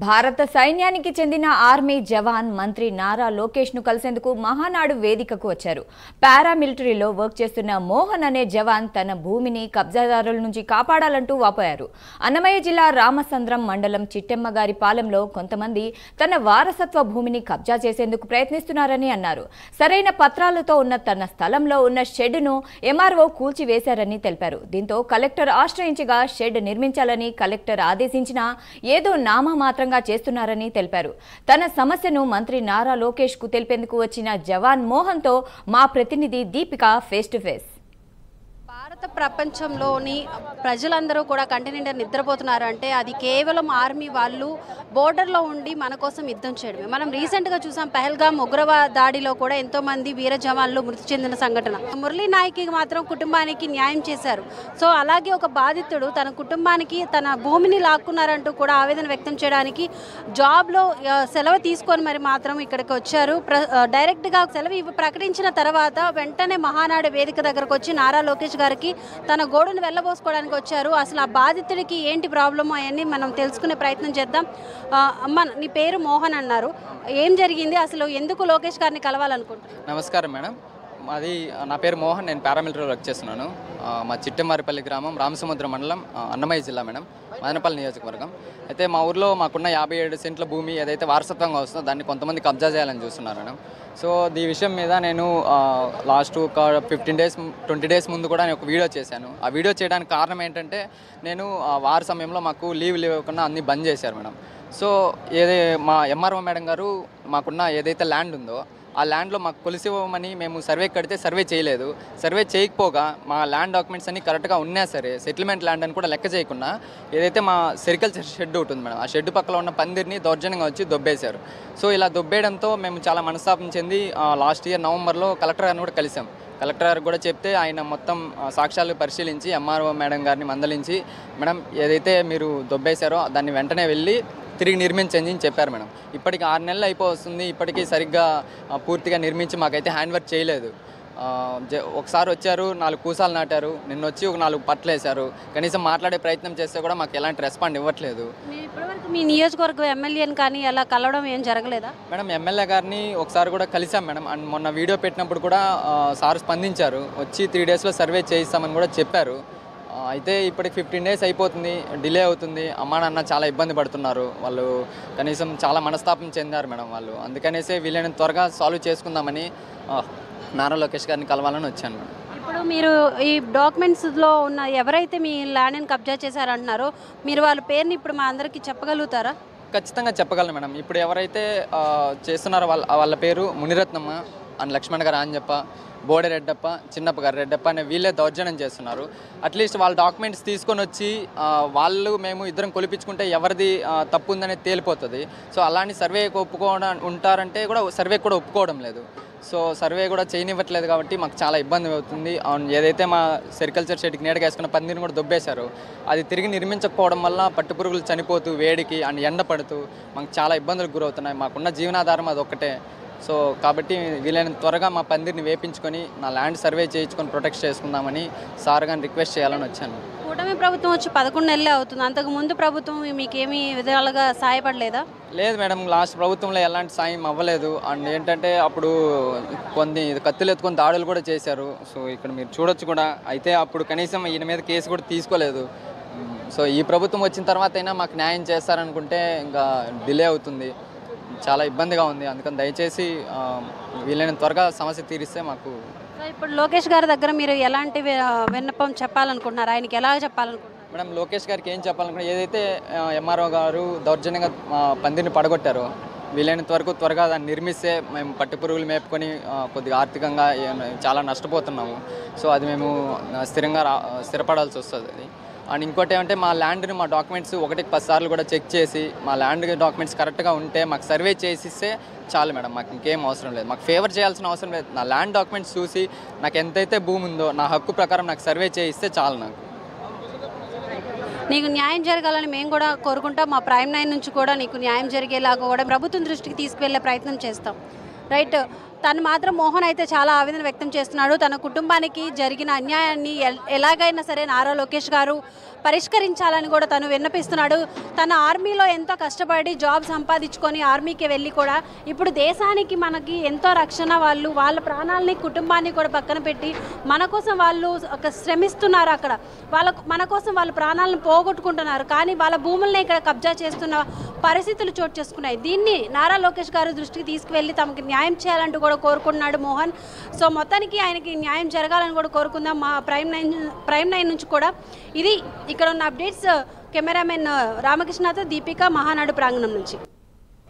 భారత సైన్యానికి చెందిన ఆర్మీ జవాన్ మంత్రి నారా లోకేష్ ను కలిసేందుకు మహానాడు వేదికకు వచ్చారు. పారామిలిటరీలో వర్క్ చేస్తున్న మోహన్ అనే జవాన్ తన భూమిని కబ్జాదారుల నుంచి కాపాడాలంటూ వాపోయారు. అన్నమయ్య జిల్లా రామచంద్రం మండలం చిట్టెమ్మగారి పాలెంలో కొంతమంది తన వారసత్వ భూమిని కబ్జా చేసేందుకు ప్రయత్నిస్తున్నారని అన్నారు. సరైన పత్రాలతో ఉన్న తన స్థలంలో ఉన్న షెడ్ను ఎంఆర్ఓ కూల్చివేశారని తెలిపారు. దీంతో కలెక్టర్ ఆశ్రయించగా షెడ్ నిర్మించాలని కలెక్టర్ ఆదేశించినా ఏదో నామమాత్రం చేస్తున్నారని తెలిపారు. తన సమస్యను మంత్రి నారా లోకేష్ కు తెలిపేందుకు వచ్చిన జవాన్ మోహన్ తో మా ప్రతినిధి దీపిక ఫేస్ టు ఫేస్. భారత ప్రపంచంలోని ప్రజలందరూ కూడా కంటి నిండా నిద్రపోతున్నారు అంటే అది కేవలం ఆర్మీ వాళ్ళు బోర్డర్లో ఉండి మన కోసం యుద్ధం చేయడమే. మనం రీసెంట్గా చూసాం పహల్గామ్ ఉగ్రవాద దాడిలో కూడా ఎంతోమంది వీర జవాన్లు మృతి చెందిన సంఘటన. మురళీ నాయక్కి మాత్రం కుటుంబానికి న్యాయం చేశారు. సో అలాగే ఒక బాధితుడు తన కుటుంబానికి తన భూమిని లాక్కున్నారంటూ కూడా ఆవేదన వ్యక్తం చేయడానికి జాబ్లో సెలవు తీసుకొని మరి మాత్రం ఇక్కడికి వచ్చారు. డైరెక్ట్గా సెలవు ప్రకటించిన తర్వాత వెంటనే మహానాడు వేదిక దగ్గరకు వచ్చి నారా లోకేష్ గారికి తన గోడును వెళ్ళబోసుకోవడానికి వచ్చారు. అసలు ఆ బాధితుడికి ఏంటి ప్రాబ్లమ్ అవన్నీ మనం తెలుసుకునే ప్రయత్నం చేద్దాం. అమ్మ, నీ పేరు మోహన్ అన్నారు, ఏం జరిగింది, అసలు ఎందుకు లోకేష్ గారిని కలవాలనుకుంటున్నారు? నమస్కారం మేడం, అది నా పేరు మోహన్, నేను పారామిలిటరీలో వర్క్ చేస్తున్నాను. మా చిట్టెమ్మారిపల్లి గ్రామం, రామసముద్రం మండలం, అన్నమయ్య జిల్లా మేడం, మదనపల్లి నియోజకవర్గం. అయితే మా ఊర్లో మాకున్న 57 సెంట్ల భూమి ఏదైతే వారసత్వంగా వస్తుందో దాన్ని కొంతమంది కబ్జా చేయాలని చూస్తున్నారు మేడం. సో ఈ విషయం మీద నేను లాస్ట్ ఒక 20 డేస్ ముందు కూడా నేను ఒక వీడియో చేశాను. ఆ వీడియో చేయడానికి కారణం ఏంటంటే నేను వార సమయంలో మాకు లీవ్ లేకుండా అన్నీ బంద్ చేశారు మేడం. సో మా ఎంఆర్ఓ మేడం గారు మాకున్న ఏదైతే ల్యాండ్ ఉందో ఆ ల్యాండ్లో మాకు కొలిసివ్వమని మేము సర్వే కడితే సర్వే చేయలేదు. సర్వే చేయకపోగా మా ల్యాండ్ డాక్యుమెంట్స్ అన్నీ కరెక్ట్గా ఉన్నా సరే సెటిల్మెంట్ ల్యాండ్ అని కూడా లెక్క చేయకుండా ఏదైతే మా సెరికల్చర్ షెడ్ ఉంటుంది మేడం, ఆ షెడ్ పక్కన ఉన్న పందిరిని దౌర్జన్యంగా వచ్చి దొబ్బేశారు. సో ఇలా దొబ్బేయడంతో మేము చాలా మనస్తాపం చెంది లాస్ట్ ఇయర్ నవంబర్లో కలెక్టర్ గారిని కూడా కలిసాం. కలెక్టర్ గారికి కూడా చెప్తే ఆయన మొత్తం సాక్ష్యాలు పరిశీలించి ఎంఆర్ఓ మేడం గారిని మందలించి, మేడం ఏదైతే మీరు దొబ్బేశారో దాన్ని వెంటనే వెళ్ళి తిరిగి నిర్మించండి అని చెప్పారు మేడం. ఇప్పటికి 6 నెలలు అయిపోతుంది, ఇప్పటికీ సరిగ్గా పూర్తిగా నిర్మించి మాకైతే హ్యాండ్ వర్క్ చేయలేదు. ఒకసారి వచ్చారు, 4 కూసాలు నాటారు, నిన్న వచ్చి ఒక 4 పట్లు వేశారు. కనీసం మాట్లాడే ప్రయత్నం చేస్తే కూడా మాకు ఎలాంటి రెస్పాండ్ ఇవ్వట్లేదు. ఇప్పటివరకు మీ నియోజకవర్గం ఎమ్మెల్యేని కానీ అలా కలవడం ఏం జరగలేదా మేడం? ఎమ్మెల్యే గారిని ఒకసారి కూడా కలిసాం మేడం. అండ్ మొన్న వీడియో పెట్టినప్పుడు కూడా సార్ స్పందించారు, వచ్చి 3 డేస్లో సర్వే చేయిస్తామని కూడా చెప్పారు. అయితే ఇప్పటికి 15 డేస్ అయిపోతుంది, డిలే అవుతుంది. అమ్మా నాన్న చాలా ఇబ్బంది పడుతున్నారు, వాళ్ళు కనీసం చాలా మనస్తాపం చెందారు మేడం వాళ్ళు. అందుకనేసి వీళ్ళని త్వరగా సాల్వ్ చేసుకుందామని నారా లోకేష్ గారిని కలవాలని వచ్చాను మేడం. ఇప్పుడు మీరు ఈ డాక్యుమెంట్స్లో ఉన్న ఎవరైతే మీ ల్యాండ్ని కబ్జా చేశారంటున్నారో మీరు వాళ్ళ పేరుని ఇప్పుడు మా అందరికీ చెప్పగలుగుతారా? ఖచ్చితంగా చెప్పగలను మేడం. ఇప్పుడు ఎవరైతే చేస్తున్నారో వాళ్ళ పేరు మునిరత్నమ్మ అండ్ లక్ష్మణ్ గారు ఆంజప్ప, బోడే రెడ్డప్ప, చిన్నప్ప గారు రెడ్డప్ప అనే వీళ్ళే దౌర్జన్యం చేస్తున్నారు. అట్లీస్ట్ వాళ్ళ డాక్యుమెంట్స్ తీసుకొని వచ్చి వాళ్ళు మేము ఇద్దరం కొలిపించుకుంటే ఎవరిది తప్పు ఉందనేది తేలిపోతుంది. సో అలాంటి సర్వేకి ఒప్పుకోవడం ఉంటారంటే కూడా సర్వే కూడా ఒప్పుకోవడం లేదు. సో సర్వే కూడా చేయనివ్వట్లేదు కాబట్టి మాకు చాలా ఇబ్బంది అవుతుంది. ఏదైతే మా సెరికల్చర్ షెడ్కి నీడగా వేసుకున్న పందిరిని కూడా దొబ్బేశారు. అది తిరిగి నిర్మించకపోవడం వల్ల పట్టుపురుగులు చనిపోతూ వేడికి అండ్ ఎండ పడుతూ మాకు చాలా ఇబ్బందులకు గురవుతున్నాయి. మాకున్న జీవనాధారం అది ఒక్కటే. సో కాబట్టి వీళ్ళని త్వరగా మా పందిరిని వేపించుకొని నా ల్యాండ్ సర్వే చేయించుకొని ప్రొటెక్ట్ చేసుకుందామని సార్ గారిని రిక్వెస్ట్ చేయాలని వచ్చాను. కూటమి ప్రభుత్వం వచ్చి 11 నెలలే అవుతుంది, అంతకు ముందు ప్రభుత్వం మీకేమీ విధాలుగా సాయపడలేదా? లేదు మేడం, లాస్ట్ ప్రభుత్వంలో ఎలాంటి సాయం అవ్వలేదు. అండ్ ఏంటంటే అప్పుడు కొన్ని కత్తులు ఎత్తుకొని దాడులు కూడా చేశారు. సో ఇక్కడ మీరు చూడొచ్చు కూడా. అయితే అప్పుడు కనీసం ఈయన మీద కేసు కూడా తీసుకోలేదు. సో ఈ ప్రభుత్వం వచ్చిన తర్వాత అయినా మాకు న్యాయం చేస్తారనుకుంటే ఇంకా డిలే అవుతుంది, చాలా ఇబ్బందిగా ఉంది. అందుకని దయచేసి వీళ్ళని త్వరగా సమస్య తీరిస్తే మాకు. ఇప్పుడు లోకేష్ గారి దగ్గర మీరు ఎలాంటి విన్నపం చెప్పాలనుకుంటున్నారు, ఆయనకి ఎలా చెప్పాలనుకుంటున్నారు? మేడం లోకేష్ గారికి ఏం చెప్పాలనుకుంటే ఏదైతే ఎంఆర్ఓ గారు దౌర్జన్యంగా పందిరిని పడగొట్టారో వీలైనంత వరకు త్వరగా దాన్ని నిర్మిస్తే మేము పట్టుపురుగులు మేపుకొని కొద్దిగా ఆర్థికంగా చాలా నష్టపోతున్నాము. సో అది మేము స్థిరపడాల్సి వస్తుంది. అది అండ్ ఇంకోటి ఏమంటే మా ల్యాండ్ని మా డాక్యుమెంట్స్ 1కి 10 సార్లు కూడా చెక్ చేసి మా ల్యాండ్ డాక్యుమెంట్స్ కరెక్ట్గా ఉంటే మాకు సర్వే చేసిస్తే చాలు మేడం, మాకు ఇంకేం అవసరం లేదు. మాకు ఫేవర్ చేయాల్సిన అవసరం లేదు. నా ల్యాండ్ డాక్యుమెంట్స్ చూసి నాకు ఎంతైతే భూమి ఉందో నా హక్కు ప్రకారం నాకు సర్వే చేయిస్తే చాలు. నాకు నీకు న్యాయం జరగాలని మేము కూడా కోరుకుంటాం. మా ప్రైమ్ 9 నుంచి కూడా నీకు న్యాయం జరిగేలాగా కూడా ప్రభుత్వం దృష్టికి తీసుకువెళ్ళే ప్రయత్నం చేస్తాం. రైట్. తను మాత్రం మోహన్ అయితే చాలా ఆవేదన వ్యక్తం చేస్తున్నాడు. తన కుటుంబానికి జరిగిన అన్యాయాన్ని ఎలాగైనా సరే నారా లోకేష్ గారు పరిష్కరించాలని కూడా తను విన్నపిస్తున్నాడు. తన ఆర్మీలో ఎంతో కష్టపడి జాబ్ సంపాదించుకొని ఆర్మీకి వెళ్ళి కూడా ఇప్పుడు దేశానికి మనకి ఎంతో రక్షణ, వాళ్ళు వాళ్ళ ప్రాణాలని కుటుంబాన్ని కూడా పక్కన పెట్టి మన కోసం వాళ్ళు శ్రమిస్తున్నారు. అక్కడ మన కోసం వాళ్ళ ప్రాణాలను పోగొట్టుకుంటున్నారు. కానీ వాళ్ళ భూముల్ని ఇక్కడ కబ్జా చేస్తున్న పరిస్థితులు చోటు చేసుకున్నాయి. దీన్ని నారా లోకేష్ గారు దృష్టికి తీసుకువెళ్ళి తమకి న్యాయం చేయాలంటూ కూడా కోరుకున్నాడు మోహన్. సో మొత్తానికి ఆయనకి న్యాయం జరగాలని కూడా కోరుకుందాం. మా ప్రైమ్ నైన్ నుంచి కూడా ఇది ఇక్కడ ఉన్న అప్డేట్స్. కెమెరామెన్ రామకృష్ణతో దీపిక, మహానాడు ప్రాంగణం నుంచి.